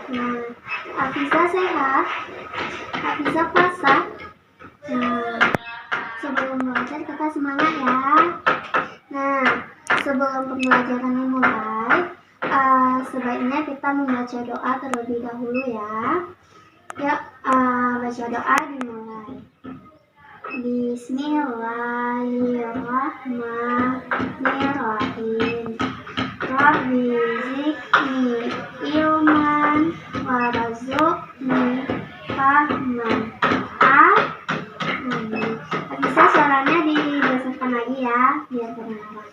Nah, Hafiza sehat? Hafiza puasa? Nah, sebelum belajar kita semangat ya. Nah, sebelum pembelajaran dimulai, sebaiknya kita membaca doa terlebih dahulu ya. Yuk, baca doa dimulai. Bismillahirrahmanirrahim. Rabbi zidni ilman warzuqni fahman. Bisa suaranya dibesarkan lagi ya, biar kedengaran.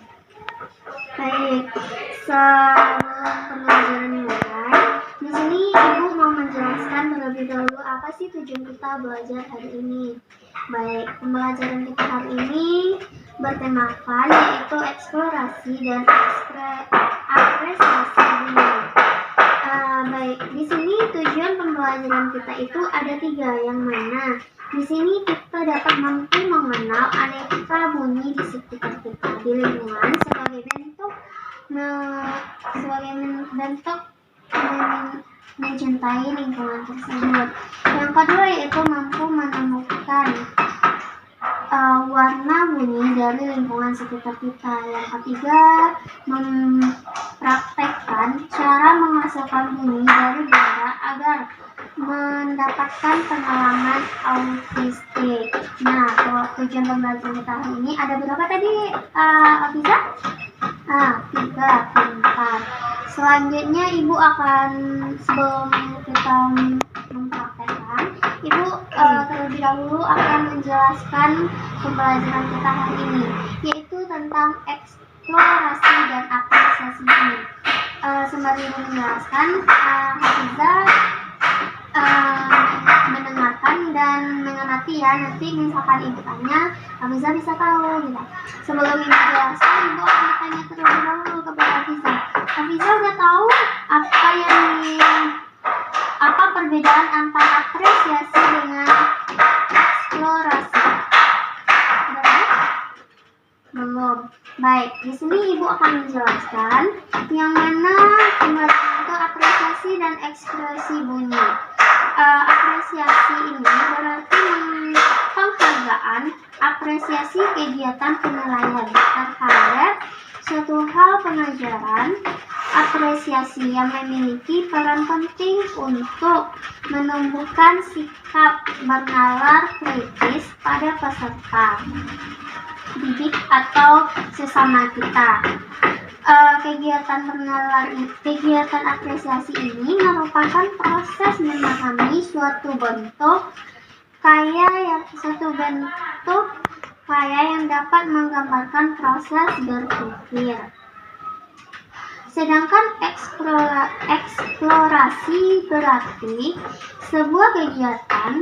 Baik, sebelum pembelajaran dimulai, di sini Ibu mau menjelaskan terlebih dahulu apa sih tujuan kita belajar hari ini. Baik, pembelajaran kita hari ini bertemakan yaitu eksplorasi dan apresiasi dunia. Baik, di sini tujuan pembelajaran kita itu ada 3, yang mana di sini kita dapat mampu mengenal aneka bunyi di sekitar kita di lingkungan sebagai bentuk mencintai lingkungan tersebut. Yang kedua yaitu mampu menemukan warna bunyi dari lingkungan sekitar kita. Yang ketiga, mempraktekkan cara menghasilkan bunyi dari benda agar mendapatkan pengalaman autistik. Nah, tujuan pembelajaran kita hari ini ada berapa tadi, Afiza? 3, pintar. Selanjutnya Ibu akan, sebelum kita mempraktekkan, Ibu terlebih dahulu akan menjelaskan pembelajaran kita hari ini, yaitu tentang eksplorasi dan apresiasi bunyi. Sembari Ibu menjelaskan, Hafiza mendengarkan dan mengamati ya. Nanti misalkan Ibu tanya, Hafiza bisa tahu gitu. Sebelum Ibu jelaskan, Ibu akan tanya terlebih dahulu kepada Hafiza. Hafiza udah tahu apa perbedaan antara apresiasi dengan eksplorasi? Belum. Baik, di sini Ibu akan menjelaskan yang mana pembelajaran itu apresiasi dan ekspresi bunyi. Apresiasi ini berarti penghargaan, apresiasi kegiatan penilaian terhadap suatu hal pengajaran. Apresiasi yang memiliki peran penting untuk menumbuhkan sikap bernalar kritis pada peserta didik atau sesama kita. Kegiatan apresiasi ini merupakan proses memahami suatu bentuk kaya yang dapat menggambarkan proses berpikir. Sedangkan eksplorasi berarti sebuah kegiatan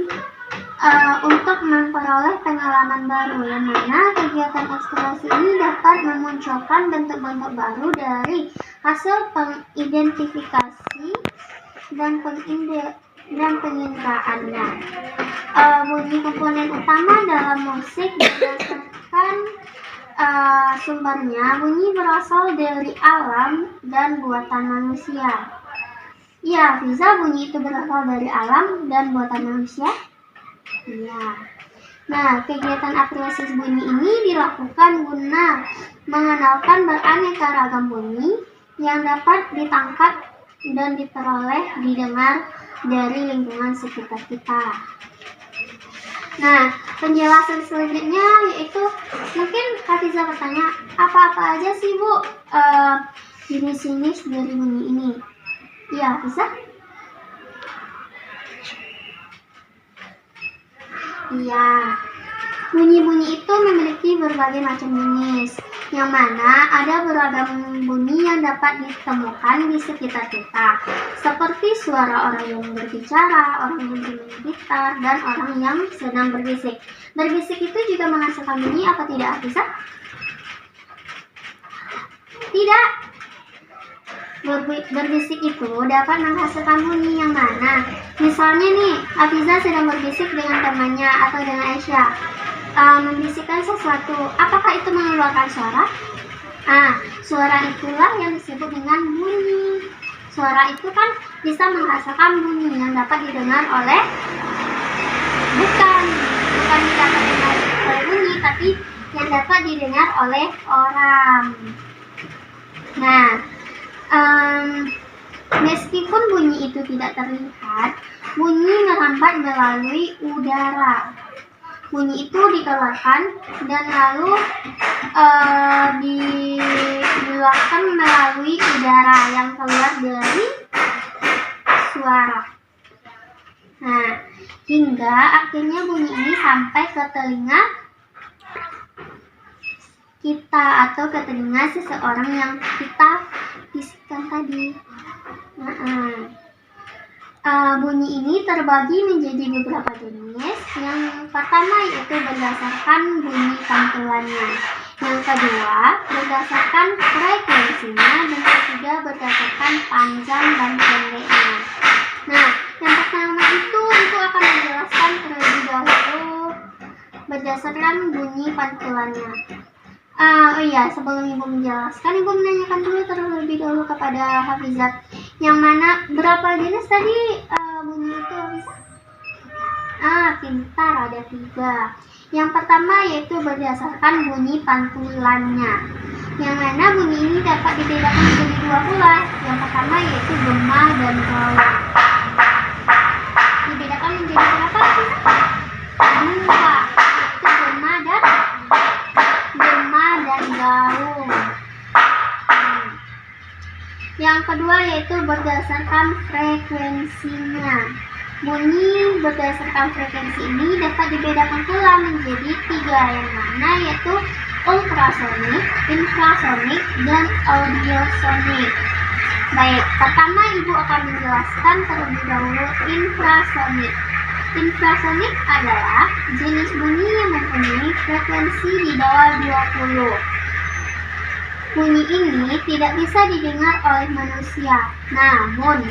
untuk memperoleh pengalaman baru, yang mana kegiatan eksplorasi ini dapat memunculkan bentuk-bentuk baru dari hasil pengidentifikasi dan penginderaan. Bunyi komponen utama dalam musik berdasarkan sumbernya. Bunyi berasal dari alam dan buatan manusia. Ya, bisa bunyi itu berasal dari alam dan buatan manusia? Ya. Nah, kegiatan apresiasi bunyi ini dilakukan guna mengenalkan beraneka ragam bunyi yang dapat ditangkap dan didengar dari lingkungan sekitar kita. Nah, penjelasan selanjutnya yaitu mungkin Hafiza bertanya, apa aja sih Bu jenis-jenis dari bunyi ini? Iya, Hafiza? Iya, bunyi-bunyi itu memiliki berbagai macam jenis, yang mana ada beragam bunyi yang dapat ditemukan di sekitar kita, seperti suara orang yang berbicara, orang yang bermain gitar, dan orang yang sedang berbisik. Berbisik itu juga menghasilkan bunyi, apa tidak, Hafiza? Tidak. Berbisik itu dapat menghasilkan bunyi yang mana? Misalnya nih, Hafiza sedang berbisik dengan temannya atau dengan Aisyah. Membisikkan sesuatu, apakah itu mengeluarkan suara? Suara itulah yang disebut dengan bunyi. Suara itu kan bisa menghasilkan bunyi yang dapat didengar oleh bukan dapat didengar oleh bunyi, tapi yang dapat didengar oleh orang. Nah, meskipun bunyi itu tidak terlihat, bunyi merambat melalui udara. Bunyi itu dikeluarkan dan lalu dikeluarkan melalui udara yang keluar dari suara. Nah, hingga akhirnya bunyi ini sampai ke telinga kita atau ke telinga seseorang yang kita bisikkan tadi. Bunyi ini terbagi menjadi beberapa jenis. Yang pertama yaitu berdasarkan bunyi pantulannya. Yang kedua berdasarkan frekuensinya, dan ketiga berdasarkan panjang dan pendeknya. Nah, yang pertama itu akan menjelaskan terlebih dahulu berdasarkan bunyi pantulannya. Sebelum Ibu menjelaskan, Ibu menanyakan dulu terlebih dahulu kepada Hafizat, yang mana berapa jenis tadi bunyi itu, Hafizat? Pintar, ada 3. Yang pertama yaitu berdasarkan bunyi pantulannya, yang mana bunyi ini dapat dibedakan menjadi 2 pula. Yang pertama yaitu gema dan gaul. Dibedakan menjadi berapa, Hafizat? 2, yaitu gema dan gaul. Yang kedua yaitu berdasarkan frekuensinya. Bunyi berdasarkan frekuensi ini dapat dibedakan pula menjadi 3, yang mana yaitu ultrasonik, infrasonik, dan audiosonik. Baik, pertama Ibu akan menjelaskan terlebih dahulu infrasonik. Infrasonik adalah jenis bunyi yang mempunyai frekuensi di bawah 20. Bunyi ini tidak bisa didengar oleh manusia, namun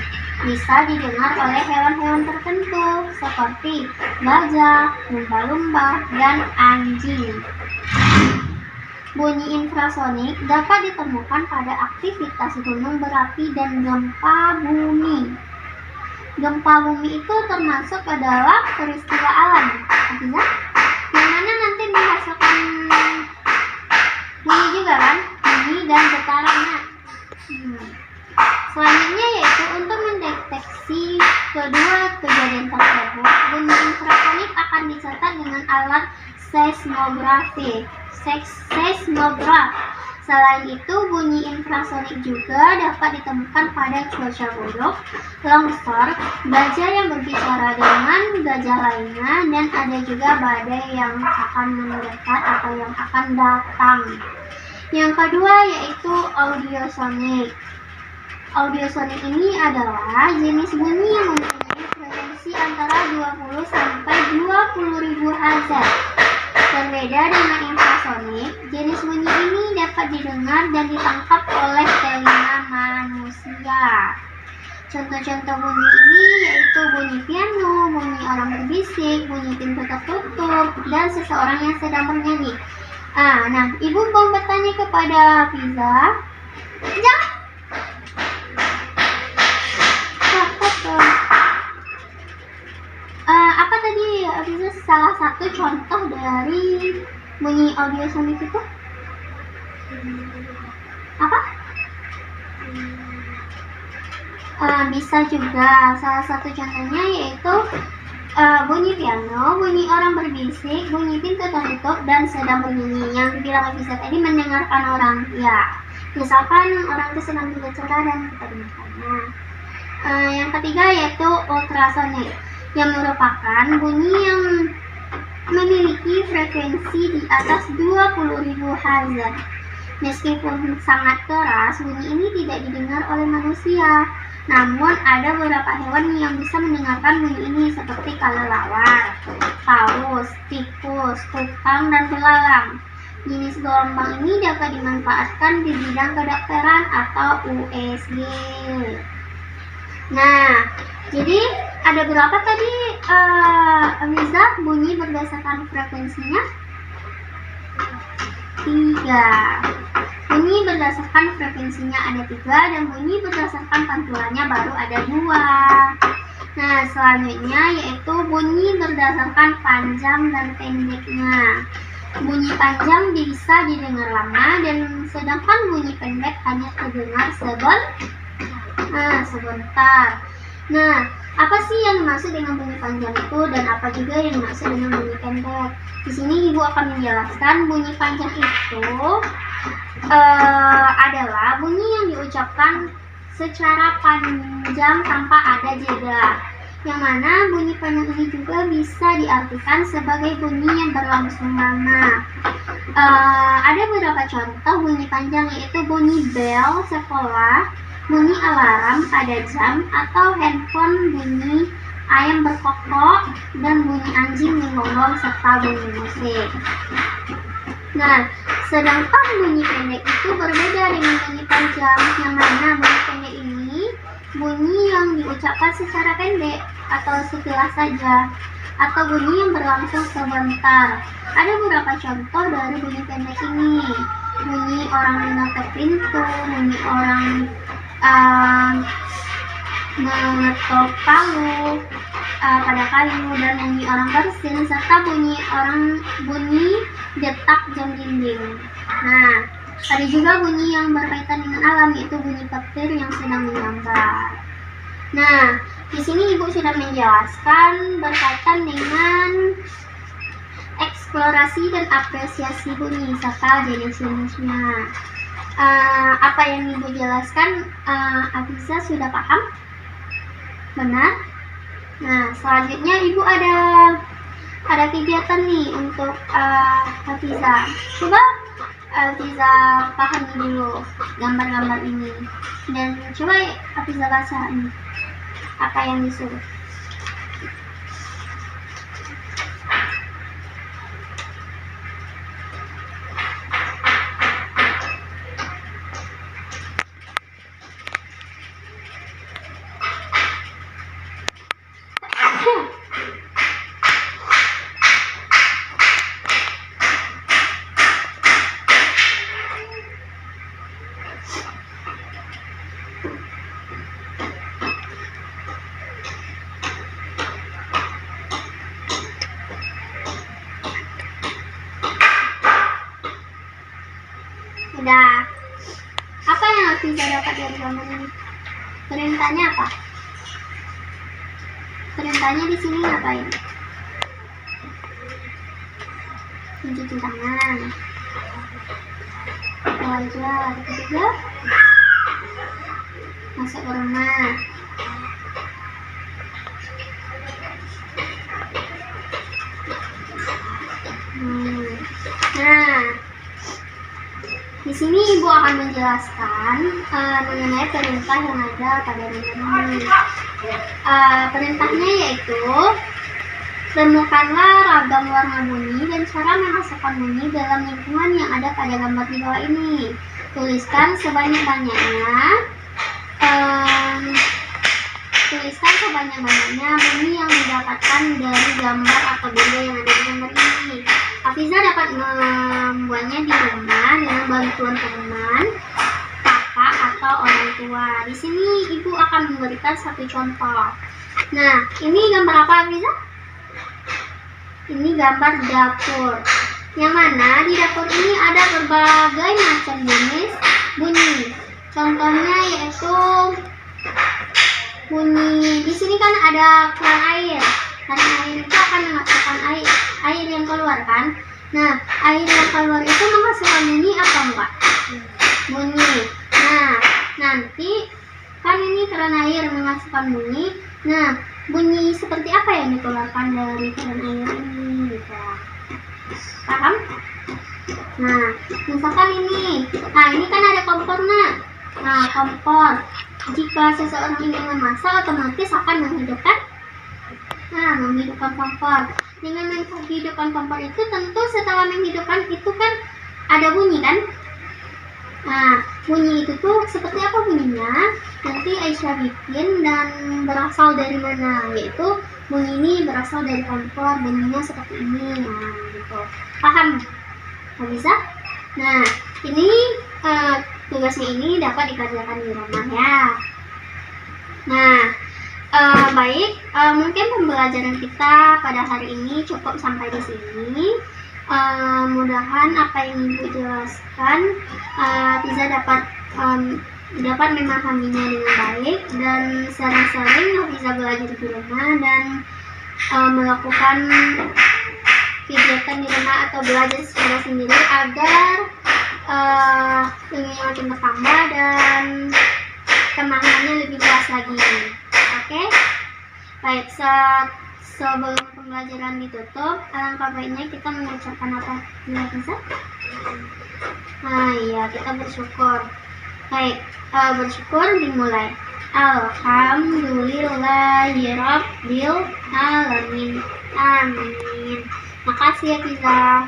bisa didengar oleh hewan-hewan tertentu seperti gajah, lumba-lumba, dan anjing. Bunyi infrasonik dapat ditemukan pada aktivitas gunung berapi dan gempa bumi. Gempa bumi itu termasuk ke dalam peristiwa alam, artinya yang mana nanti menghasilkan bunyi juga kan, bunyi dan getarannya. Selanjutnya yaitu untuk mendeteksi kedua kejadian tersebut, bunyi infrasonik akan dicatat dengan alat seismograf. Selain itu, bunyi infrasonik juga dapat ditemukan pada cuaca buruk, longsor, gajah yang berbicara dengan gajah lainnya, dan ada juga badai yang akan mendekat atau yang akan datang. Yang kedua yaitu audiosonik. Audiosonik ini adalah jenis bunyi yang mempunyai frekuensi antara 20 sampai 20.000 Hz. Berbeda dengan infrasonik, jenis bunyi ini dapat didengar dan ditangkap oleh telinga manusia. Contoh-contoh bunyi ini yaitu bunyi piano, bunyi orang berbisik, bunyi pintu tertutup, dan seseorang yang sedang bernyanyi. Nah, Ibu mau bertanya kepada Fiza. Jangan. Apa tadi Fiza salah satu contoh dari bunyi audiosonik itu? Apa? Bisa juga. Salah satu contohnya yaitu bunyi piano, bunyi orang berbisik, bunyi pintu tertutup, dan sedang bernyanyi. Yang dibilang bisa tadi mendengarkan orang. Ya, misalkan orang itu sedang berbicara dan kita dengarkannya. Yang ketiga yaitu ultrasonik, yang merupakan bunyi yang memiliki frekuensi di atas 20.000 Hz. Meskipun sangat keras, bunyi ini tidak didengar oleh manusia. Namun ada beberapa hewan yang bisa mendengarkan bunyi ini seperti kelelawar, paus, tikus, kukang, dan belalang. Jenis gelombang ini dapat dimanfaatkan di bidang kedokteran atau USG. Nah, jadi ada berapa tadi Miza bunyi berdasarkan frekuensinya? 3. Bunyi berdasarkan frekuensinya ada 3 dan bunyi berdasarkan pantulannya baru ada 2. Nah, selanjutnya yaitu bunyi berdasarkan panjang dan pendeknya. Bunyi panjang bisa didengar lama dan sedangkan bunyi pendek hanya terdengar sebentar. Nah, apa sih yang dimaksud dengan bunyi panjang itu dan apa juga yang dimaksud dengan bunyi pendek? Di sini Ibu akan menjelaskan bunyi panjang itu adalah bunyi yang diucapkan secara panjang tanpa ada jeda. Yang mana bunyi panjang ini juga bisa diartikan sebagai bunyi yang berlangsung lama. Ada beberapa contoh bunyi panjang yaitu bunyi bel sekolah, bunyi alarm pada jam, atau handphone bunyi, ayam berkokok, dan bunyi anjing menggonggong serta bunyi musik. Nah, sedangkan bunyi pendek itu berbeda dengan bunyi panjang, yang mana bunyi pendek ini bunyi yang diucapkan secara pendek atau sekilas saja, atau bunyi yang berlangsung sebentar. Ada beberapa contoh dari bunyi pendek ini. Bunyi orang mengetuk pintu, bunyi orang mengetuk palu pada kayu, dan bunyi orang bersin, serta bunyi detak jam dinding. Nah, ada juga bunyi yang berkaitan dengan alam, yaitu bunyi petir yang sedang menyambar. Nah, di sini Ibu sudah menjelaskan berkaitan dengan eksplorasi dan apresiasi bunyi serta jenis-jenisnya. Apa yang Ibu jelaskan, Afiza sudah paham? Benar? Nah, selanjutnya Ibu ada kegiatan nih untuk Afiza. Coba Afiza pahami dulu gambar-gambar ini dan coba Afiza baca ini apa yang disuruh. Udah. Apa yang Afiza dapat dari gambar ini? Perintahnya apa? Perintahnya di sini ngapain? Mencuci tangan, belajar, ketiga masuk ke rumah. Nah, di sini Ibu akan menjelaskan mengenai perintah yang ada pada gambar ini. Perintahnya yaitu temukanlah ragam warna bunyi dan cara menghasilkan bunyi dalam lingkungan yang ada pada gambar di bawah ini. Tuliskan sebanyak-banyaknya bunyi yang didapatkan dari gambar atau benda yang ada di gambar ini. Afiza dapat membuatnya di rumah dengan bantuan teman, kakak, atau orang tua. Di sini Ibu akan memberikan satu contoh. Nah, ini gambar apa, Afiza? Ini gambar dapur. Yang mana di dapur ini ada berbagai macam jenis bunyi. Contohnya yaitu bunyi, di sini kan ada keran air. Keran air itu akan menghasilkan air yang keluar kan. Nah, air yang keluar itu menghasilkan bunyi apa enggak? Bunyi. Nah, nanti kan ini keran air menghasilkan bunyi. Nah, bunyi seperti apa yang dikeluarkan dari keran air ini gitu. Paham? Nah, misalkan ini. Nah, ini kan ada kompor, Nak. Nah, kompor. Jika seseorang ingin memasak, otomatis akan menghidupkan kompor. Dengan menghidupkan kompor itu, tentu setelah menghidupkan itu kan ada bunyi kan? Nah, bunyi itu tuh seperti apa bunyinya? Nanti Aisyah bikin dan berasal dari mana? Yaitu bunyi ini berasal dari kompor, bunyinya seperti ini. Nah, gitu. Paham? Bisa? Nah, ini tugasnya ini dapat dikerjakan di rumah ya. Nah, baik, mungkin pembelajaran kita pada hari ini cukup sampai di sini. Mudahan apa yang Ibu jelaskan bisa dapat memahaminya dengan baik, dan sering-sering bisa belajar di rumah dan melakukan kegiatan di rumah atau belajar secara sendiri agar ilmunya makin bertambah dan pemahamannya lebih luas lagi. Oke? Baik, sebelum pembelajaran ditutup, alangkah baiknya kita mengucapkan apa ya bisa? Nah iya, kita bersyukur. Baik, bersyukur dimulai. Alhamdulillahirabbil alamin. Amin. Makasih ya Fiza.